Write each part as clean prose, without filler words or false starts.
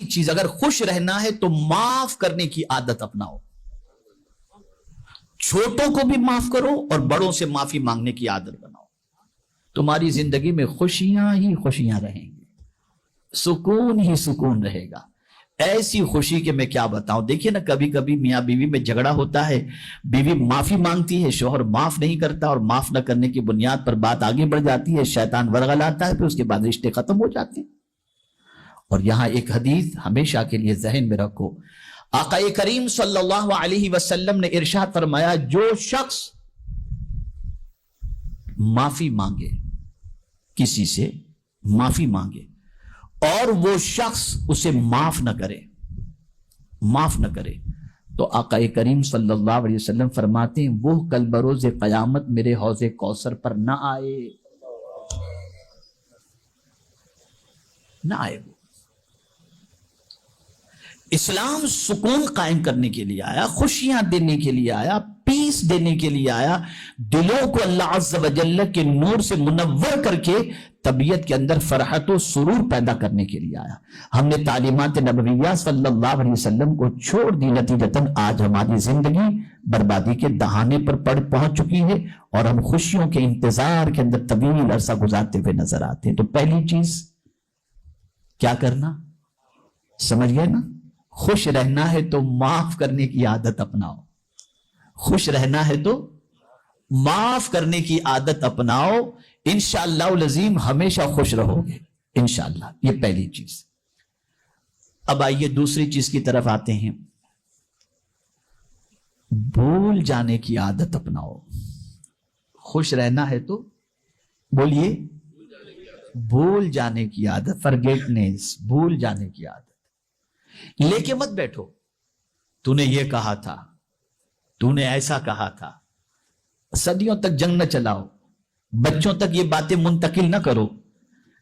چیز، اگر خوش رہنا ہے تو معاف کرنے کی عادت اپناؤ. چھوٹوں کو بھی معاف کرو اور بڑوں سے معافی مانگنے کی عادت بناؤ. تمہاری زندگی میں خوشیاں ہی خوشیاں رہیں گی، سکون ہی سکون رہے گا. ایسی خوشی کہ میں کیا بتاؤں. دیکھیے نا، کبھی کبھی میاں بیوی میں جھگڑا ہوتا ہے، بیوی معافی مانگتی ہے، شوہر معاف نہیں کرتا، اور معاف نہ کرنے کی بنیاد پر بات آگے بڑھ جاتی ہے، شیطان ورغلاتا ہے، پھر اس کے بعد رشتے ختم ہو جاتے ہیں. اور یہاں ایک حدیث ہمیشہ کے لیے ذہن میں رکھو. آقا کریم صلی اللہ علیہ وسلم نے ارشاد فرمایا، جو شخص معافی مانگے، کسی سے معافی مانگے اور وہ شخص اسے معاف نہ کرے، تو آقا کریم صلی اللہ علیہ وسلم فرماتے ہیں وہ کل بروز قیامت میرے حوض کوثر پر نہ آئے. وہ اسلام سکون قائم کرنے کے لیے آیا، خوشیاں دینے کے لیے آیا، پیس دینے کے لیے آیا، دلوں کو اللہ عز و جل کے نور سے منور کر کے طبیعت کے اندر فرحت و سرور پیدا کرنے کے لیے آیا. ہم نے تعلیمات نبویہ صلی اللہ علیہ وسلم کو چھوڑ دی، نتیجتاً آج ہماری زندگی بربادی کے دہانے پر پہنچ چکی ہے اور ہم خوشیوں کے انتظار کے اندر طویل عرصہ گزارتے ہوئے نظر آتے ہیں. تو پہلی چیز کیا کرنا، سمجھ گئے نا؟ خوش رہنا ہے تو معاف کرنے کی عادت اپناؤ. خوش رہنا ہے تو معاف کرنے کی عادت اپناؤ. انشاءاللہ العظیم ہمیشہ خوش رہو گے انشاءاللہ. یہ پہلی چیز. اب آئیے دوسری چیز کی طرف آتے ہیں. بھول جانے کی عادت اپناؤ. خوش رہنا ہے تو بولیے بھول جانے کی عادت، فرگیٹنس، بھول جانے کی عادت. لے کے مت بیٹھو، تو نے یہ کہا تھا، تو نے ایسا کہا تھا. صدیوں تک جنگ نہ چلاؤ. بچوں تک یہ باتیں منتقل نہ کرو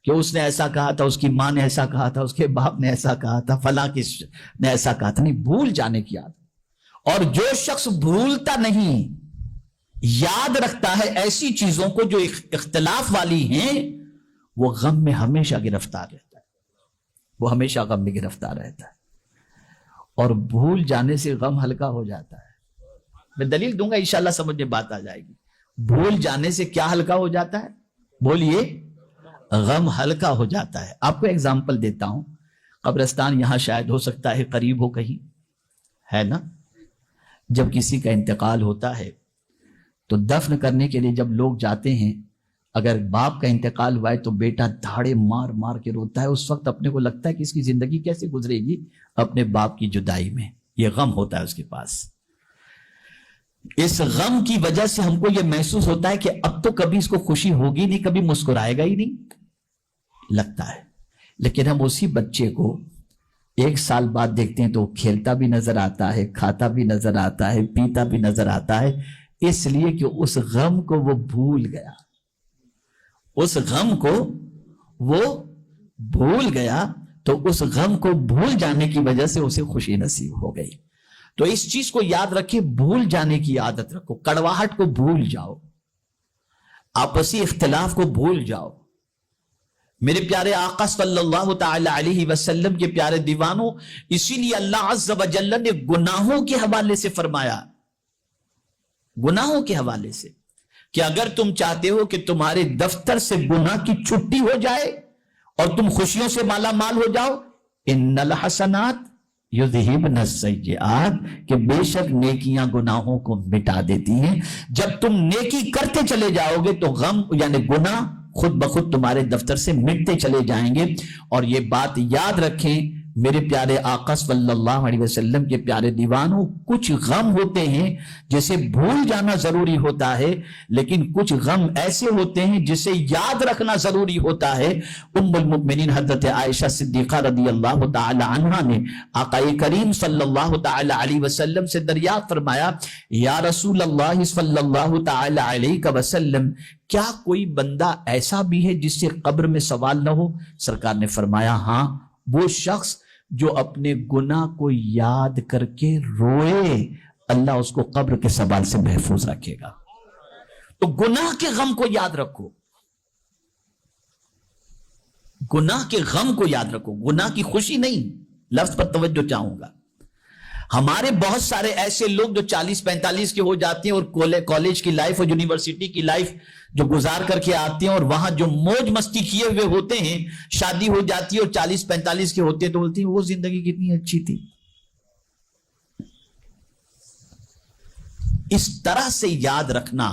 کہ اس نے ایسا کہا تھا، اس کی ماں نے ایسا کہا تھا، اس کے باپ نے ایسا کہا تھا، فلاں نے ایسا کہا تھا. نہیں، بھول جانے کی عادت. اور جو شخص بھولتا نہیں، یاد رکھتا ہے ایسی چیزوں کو جو اختلاف والی ہیں، وہ غم میں ہمیشہ گرفتار رہتا ہے. وہ ہمیشہ غم میں گرفتار رہتا ہے. اور بھول جانے سے غم ہلکا ہو جاتا ہے. میں دلیل دوں گا انشاءاللہ، سمجھ میں بات آ جائے گی. بھول جانے سے کیا ہلکا ہو جاتا ہے؟ بولیے. غم ہلکا ہو جاتا ہے. آپ کو ایگزامپل دیتا ہوں. قبرستان یہاں شاید ہو سکتا ہے قریب ہو، کہیں ہے نا. جب کسی کا انتقال ہوتا ہے تو دفن کرنے کے لیے جب لوگ جاتے ہیں، اگر باپ کا انتقال ہوا ہے تو بیٹا دھاڑے مار مار کے روتا ہے. اس وقت اپنے کو لگتا ہے کہ اس کی زندگی کیسے گزرے گی اپنے باپ کی جدائی میں. یہ غم ہوتا ہے اس کے پاس. اس غم کی وجہ سے ہم کو یہ محسوس ہوتا ہے کہ اب تو کبھی اس کو خوشی ہوگی نہیں، کبھی مسکرائے گا ہی نہیں لگتا ہے. لیکن ہم اسی بچے کو 1 سال بعد دیکھتے ہیں تو وہ کھیلتا بھی نظر آتا ہے، کھاتا بھی نظر آتا ہے، پیتا بھی نظر آتا ہے. اس لیے کہ اس غم کو وہ بھول گیا. اس غم کو وہ بھول گیا، تو اس غم کو بھول جانے کی وجہ سے اسے خوشی نصیب ہو گئی. تو اس چیز کو یاد رکھیں، بھول جانے کی عادت رکھو. کڑواہٹ کو بھول جاؤ، آپسی اختلاف کو بھول جاؤ. میرے پیارے آقا صلی اللہ تعالی علیہ وسلم کے پیارے دیوانوں، اسی لیے اللہ عز و جل نے گناہوں کے حوالے سے فرمایا، گناہوں کے حوالے سے، کہ اگر تم چاہتے ہو کہ تمہارے دفتر سے گناہ کی چھٹی ہو جائے اور تم خوشیوں سے مالا مال ہو جاؤ، ان الحسنات یذہبن السیئات، کہ بے شک نیکیاں گناہوں کو مٹا دیتی ہیں. جب تم نیکی کرتے چلے جاؤ گے تو غم یعنی گناہ خود بخود تمہارے دفتر سے مٹتے چلے جائیں گے. اور یہ بات یاد رکھیں میرے پیارے آقا صلی اللہ علیہ وسلم کے پیارے دیوانوں، کچھ غم ہوتے ہیں جسے بھول جانا ضروری ہوتا ہے، لیکن کچھ غم ایسے ہوتے ہیں جسے یاد رکھنا ضروری ہوتا ہے. ام المؤمنین حضرت عائشہ صدیقہ رضی اللہ تعالی عنہا نے آقا کریم صلی اللہ تعالی علیہ وسلم سے دریافت فرمایا، یا رسول اللہ صلی اللہ تعالی علیہ وسلم، کیا کوئی بندہ ایسا بھی ہے جس سے قبر میں سوال نہ ہو؟ سرکار نے فرمایا، ہاں، وہ شخص جو اپنے گناہ کو یاد کر کے روئے، اللہ اس کو قبر کے سوال سے محفوظ رکھے گا. تو گناہ کے غم کو یاد رکھو، گناہ کے غم کو یاد رکھو. گناہ کی خوشی نہیں، لفظ پر توجہ چاہوں گا. ہمارے بہت سارے ایسے لوگ جو 40-45 کے ہو جاتے ہیں اور کالج کی لائف اور یونیورسٹی کی لائف جو گزار کر کے آتے ہیں اور وہاں جو موج مستی کیے ہوئے ہوتے ہیں, شادی ہو جاتی ہے اور 40-45 کے ہوتے ہیں تو بولتی ہیں وہ زندگی کتنی اچھی تھی. اس طرح سے یاد رکھنا,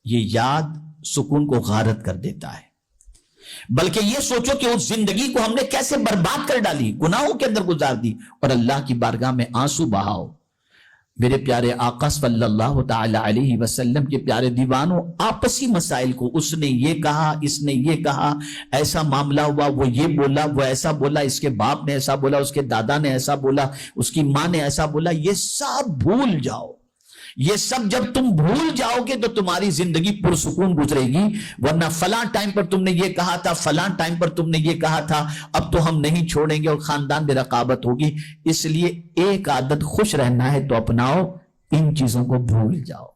یہ یاد سکون کو غارت کر دیتا ہے. بلکہ یہ سوچو کہ اس زندگی کو ہم نے کیسے برباد کر ڈالی, گناہوں کے اندر گزار دی, اور اللہ کی بارگاہ میں آنسو بہاؤ. میرے پیارے آقا صلی اللہ تعالی علیہ وسلم کے پیارے دیوانوں, آپسی مسائل کو اس نے یہ کہا, اس نے یہ کہا, ایسا معاملہ ہوا, وہ یہ بولا, وہ ایسا بولا, اس کے باپ نے ایسا بولا, اس کے دادا نے ایسا بولا, اس کی ماں نے ایسا بولا, یہ سب بھول جاؤ. یہ سب جب تم بھول جاؤ گے تو تمہاری زندگی پرسکون گزرے گی. ورنہ فلاں ٹائم پر تم نے یہ کہا تھا, فلاں ٹائم پر تم نے یہ کہا تھا, اب تو ہم نہیں چھوڑیں گے اور خاندان میں رقابت ہوگی. اس لیے ایک عادت خوش رہنا ہے تو اپناؤ, ان چیزوں کو بھول جاؤ.